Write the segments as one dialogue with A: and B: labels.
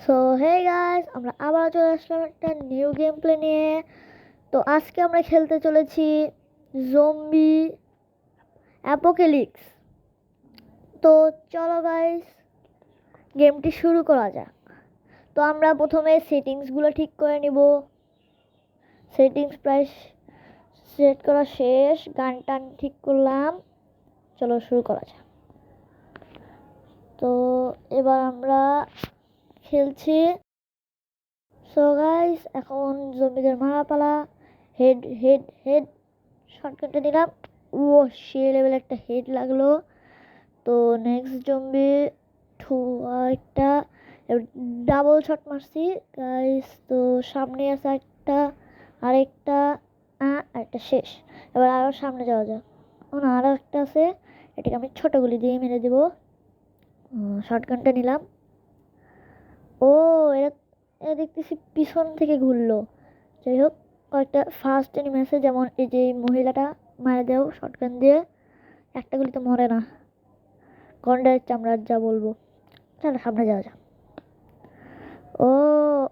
A: So hey guys, আমরা আবার চলে আসলাম একটা নিউ গেম প্লে নিয়ে। তো আজকে আমরা খেলতে চলেছি জম্বি অ্যাপোক্যালিপস। তো চলো গাইস, গেমটি শুরু করা যাক। তো আমরা প্রথমে সেটিংসগুলো ঠিক করে নিব। সেটিংস প্রায় সেট করা শেষ, গান টান ঠিক করলাম। চলো শুরু করা যাক। তো এবার আমরা খেলছি। সো গাইস, এখন জম্বিদের মারা পালা। হেড হেড হেড শর্টকাটে নিলাম। ও সে লেভেল একটা হেড লাগলো। তো নেক্সট জম্বি ঠু একটা ডাবল শট মারছি গাইস। তো সামনে আছে একটা, আরেকটা, আরেকটা শেষ। এবার আরও সামনে যাওয়া যাক। না, আরও একটা আছে, এটাকে আমি ছোটো গুলি দিয়ে মেরে দেবো। শর্টগানটা নিলাম। ও এটা এটা দেখতেছি পিছন থেকে ঘুরলো। যাই হোক, কয়েকটা ফার্স্ট এনিমি আছে, যেমন এই যে মহিলাটা মারা দেও শটগান দিয়ে। একটা গুলি তো মরে না, গন্ডারের চামড়ার যা বলবো। চলো সামনে যাওয়া যাক। ও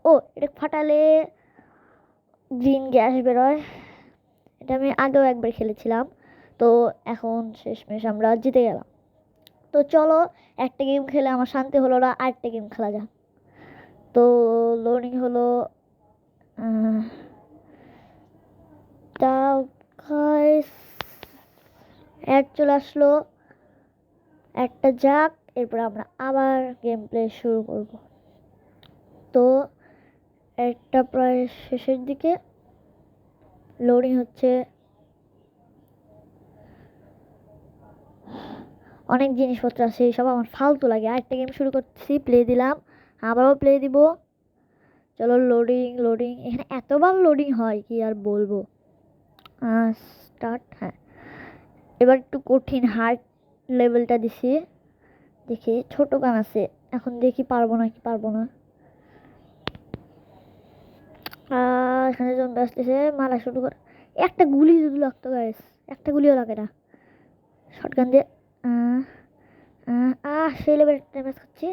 A: ও এটা ফাটালে গ্রিন গ্যাস বেরোয়। এটা আমি আগেও একবার খেলেছিলাম। তো এখন শেষমেশ আমরা জিতে গেলাম। তো চলো, একটা গেম খেলে আমার শান্তি হলো না, আরেকটা গেম খেলা যাক। তো লোডিং হলো। তাও গাইস অ্যাড চলে আসলো, একটা যাক, এরপর আমরা আবার গেম প্লে শুরু করব। তো একটা প্রায় শেষের দিকে, লোডিং হচ্ছে। অনেক জিনিসপত্র আছে, সব আমার ফালতু লাগে। আরেকটা গেম শুরু করছি, প্লে দিলাম, আবারও প্লে দিব। চলো লোডিং লোডিং, এখানে এতবার লোডিং হয় কি আর বলবো। স্টার্ট। হ্যাঁ, এবার একটু কঠিন হার্ড লেভেলটা দিছি। দেখি ছোট গান আছে, এখন দেখি পারবো না কি পারবো না। এখানে জন আসতেছে, মারা শুরু করে। একটা গুলি যদি লাগতো গাইস, একটা গুলিও লাগে না শটগান দিয়ে। সেই লেভেল ড্যামেজ খাচ্ছি।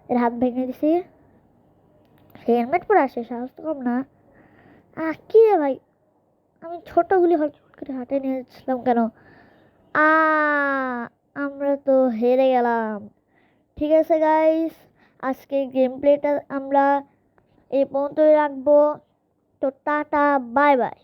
A: এর হাত ভেঙে দিছি। হেলমেট পরে আসে, সাহস তো কম না। কি রে ভাই, আমি ছোট গুলি হট করে হাতে নিয়েছিলাম কেন? আ আমরা তো হেরে গেলাম। ঠিক আছে গাইস, আজকে গেম প্লেটা আমরা এই পর্যন্তই রাখবো। তো টাটা, বাই বাই।